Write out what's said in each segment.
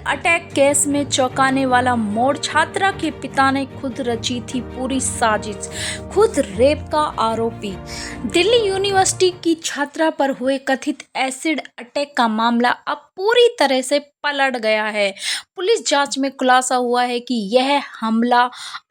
Attack case में चौंकाने वाला मोड़, छात्रा के पिता ने खुद रची थी पूरी साजिश, खुद रेप का आरोपी। दिल्ली यूनिवर्सिटी की छात्रा पर हुए कथित एसिड अटैक का मामला अब पूरी तरह से पलट गया है। पुलिस जांच में खुलासा हुआ है कि यह हमला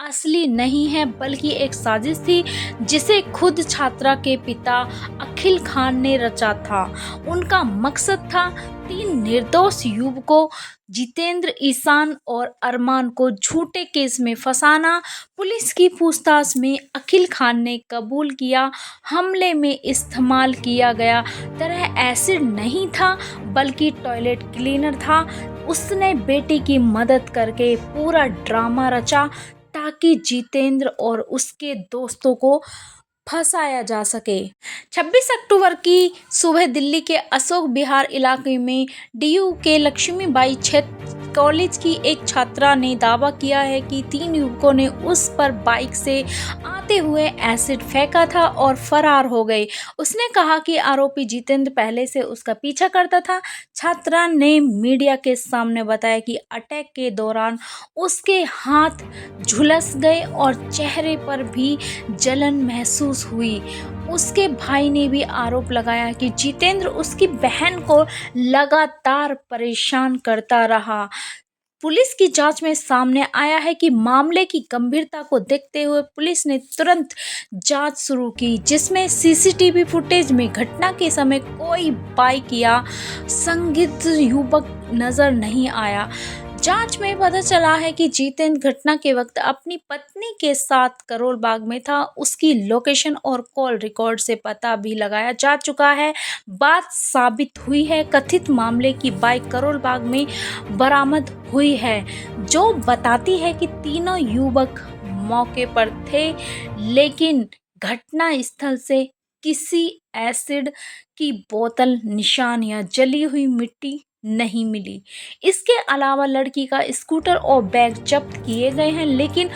असली नहीं है बल्कि एक साजिश थी जिसे खुद छात्रा के पिता अखिल खान ने रचा था। उनका मकसद था 3 निर्दोष युवकों जितेंद्र, ईशान और अरमान को झूठे केस में फंसाना। पुलिस की पूछताछ में अखिल खान ने कबूल किया हमले में इस्तेमाल किया गया तरह एसिड नहीं था बल्कि टॉयलेट क्लीनर था। उसने बेटी की मदद करके पूरा ड्रामा रचा ताकि जितेंद्र और उसके दोस्तों को फंसाया जा सके। 26 अक्टूबर की सुबह दिल्ली के अशोक विहार इलाके में डीयू के लक्ष्मीबाई कॉलेज की एक छात्रा ने दावा किया है कि 3 युवकों ने उस पर बाइक से आते हुए एसिड फेंका था और फरार हो गए। उसने कहा कि आरोपी जितेंद्र पहले से उसका पीछा करता था। छात्रा ने मीडिया के सामने बताया कि अटैक के दौरान उसके हाथ झुलस गए और चेहरे पर भी जलन महसूस हुई। उसके भाई ने भी आरोप लगाया कि जितेंद्र उसकी बहन को लगातार परेशान करता रहा। पुलिस की जांच में सामने आया है कि मामले की गंभीरता को देखते हुए पुलिस ने तुरंत जांच शुरू की, जिसमें सीसीटीवी फुटेज में घटना के समय कोई बाइक या संदिग्ध युवक नजर नहीं आया। जांच में पता चला है कि जितेंद्र घटना के वक्त अपनी पत्नी के साथ करोल बाग में था। उसकी लोकेशन और कॉल रिकॉर्ड से पता भी लगाया जा चुका है। बात साबित हुई है। कथित मामले की बाइक करोल बाग में बरामद हुई है, जो बताती है कि तीनों युवक मौके पर थे, लेकिन घटना स्थल से किसी एसिड की बोतल, निशान या जली हुई मिट्टी नहीं मिली। इसके अलावा लड़की का स्कूटर और बैग जब्त किए गए हैं, लेकिन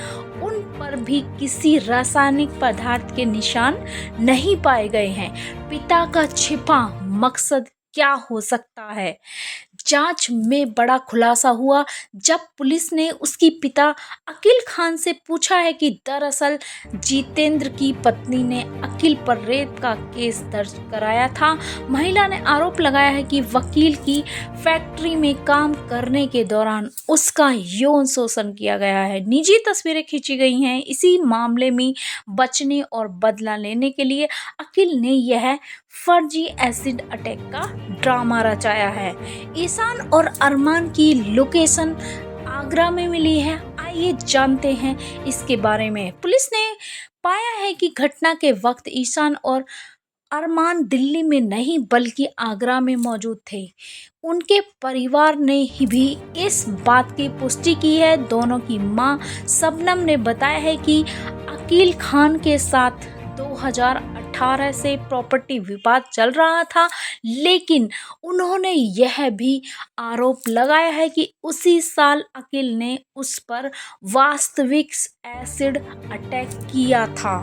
उन पर भी किसी रासायनिक पदार्थ के निशान नहीं पाए गए हैं। पिता का छिपा मकसद क्या हो सकता है? जांच में बड़ा खुलासा हुआ जब पुलिस ने उसकी पिता अखिल खान से पूछा है कि दरअसल जितेंद्र की पत्नी ने अखिल पर रेप का केस दर्ज कराया था। महिला ने आरोप लगाया है कि वकील की फैक्ट्री में काम करने के दौरान उसका यौन शोषण किया गया है। निजी तस्वीरें खींची गई हैं। इसी मामले में बचने और बदला लेने के लिए अखिल ने यह फर्जी एसिड अटैक का ड्रामा रचाया है। ईशान और अरमान की लोकेशन आगरा में मिली है। आइए जानते हैं इसके बारे में। पुलिस ने पाया है कि घटना के वक्त ईशान और अरमान दिल्ली में नहीं बल्कि आगरा में मौजूद थे। उनके परिवार ने भी इस बात की पुष्टि की है। दोनों की मां शबनम ने बताया है कि अखिल खान के साथ 2018 से प्रॉपर्टी विवाद चल रहा था, लेकिन उन्होंने यह भी आरोप लगाया है कि उसी साल अखिल ने उस पर वास्तविक एसिड अटैक किया था।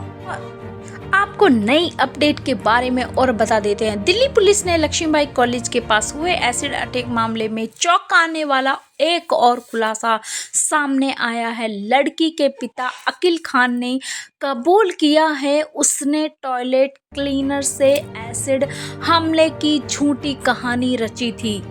आपको नई अपडेट के बारे में और बता देते हैं। दिल्ली पुलिस ने लक्ष्मीबाई कॉलेज के पास हुए एसिड अटैक मामले में चौंकाने वाला एक और खुलासा सामने आया है। लड़की के पिता अखिल खान ने कबूल किया है उसने टॉयलेट क्लीनर से एसिड हमले की झूठी कहानी रची थी।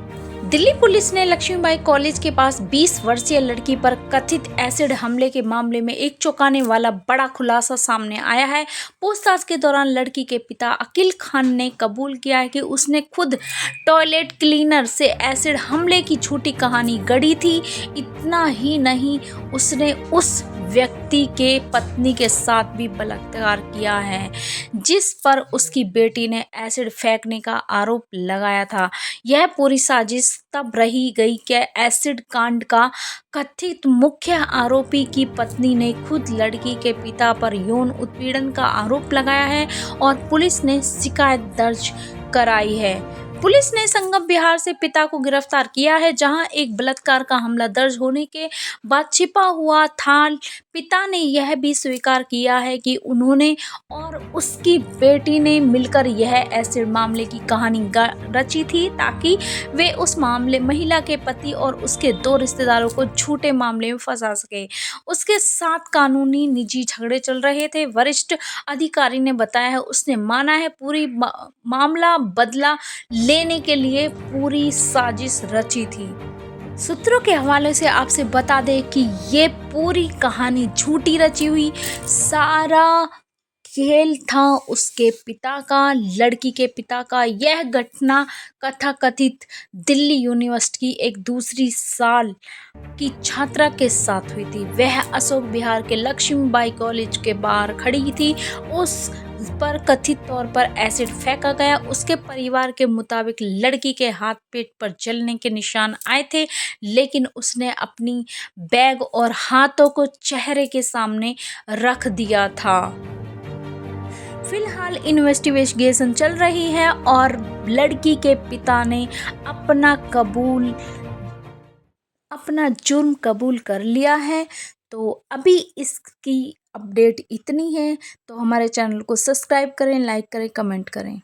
दिल्ली पुलिस ने लक्ष्मीबाई कॉलेज के पास 20 वर्षीय लड़की पर कथित एसिड हमले के मामले में एक चौंकाने वाला बड़ा खुलासा सामने आया है। पूछताछ के दौरान लड़की के पिता अखिल खान ने कबूल किया है कि उसने खुद टॉयलेट क्लीनर से एसिड हमले की झूठी कहानी गढ़ी थी। इतना ही नहीं, उसने उस व्यक्ति के पत्नी के साथ भी बलात्कार किया है, जिस पर उसकी बेटी ने एसिड फेंकने का आरोप लगाया था। यह पूरी साजिश तब रही गई कि एसिड कांड का कथित मुख्य आरोपी की पत्नी ने खुद लड़की के पिता पर यौन उत्पीड़न का आरोप लगाया है और पुलिस ने शिकायत दर्ज कराई है। पुलिस ने संगम बिहार से पिता को गिरफ्तार किया है, जहां एक बलात्कार का मामला दर्ज होने के बाद छिपा हुआ था। पिता ने यह भी स्वीकार किया है कि उन्होंने और उसकी बेटी ने मिलकर यह एसिड मामले की कहानी रची थी, ताकि वे उस मामले महिला के पति और उसके 2 रिश्तेदारों को झूठे मामले में फंसा सके। उसके साथ कानूनी निजी झगड़े चल रहे थे। वरिष्ठ अधिकारी ने बताया है, उसने माना है पूरी मामला बदला लेने के लिए पूरी साजिश रची थी। सूत्रों के हवाले से आपसे बता दें कि ये पूरी कहानी झूठी रची हुई सारा खेल था उसके पिता का, लड़की के पिता का। यह घटना कथाकथित दिल्ली यूनिवर्सिटी की एक दूसरी साल की छात्रा के साथ हुई थी। वह अशोक विहार के लक्ष्मीबाई कॉलेज के बाहर खड़ी थी। उस पर कथित तौर पर एसिड फेंका गया। उसके परिवार के मुताबिक लड़की के हाथ पेट पर जलने के निशान आए थे, लेकिन उसने अपनी बैग और हाथों को चेहरे के सामने रख दिया था। फिलहाल इन्वेस्टिगेशन चल रही है और लड़की के पिता ने अपना जुर्म कबूल कर लिया है। तो अभी इसकी अपडेट इतनी है। तो हमारे चैनल को सब्सक्राइब करें, लाइक करें, कमेंट करें।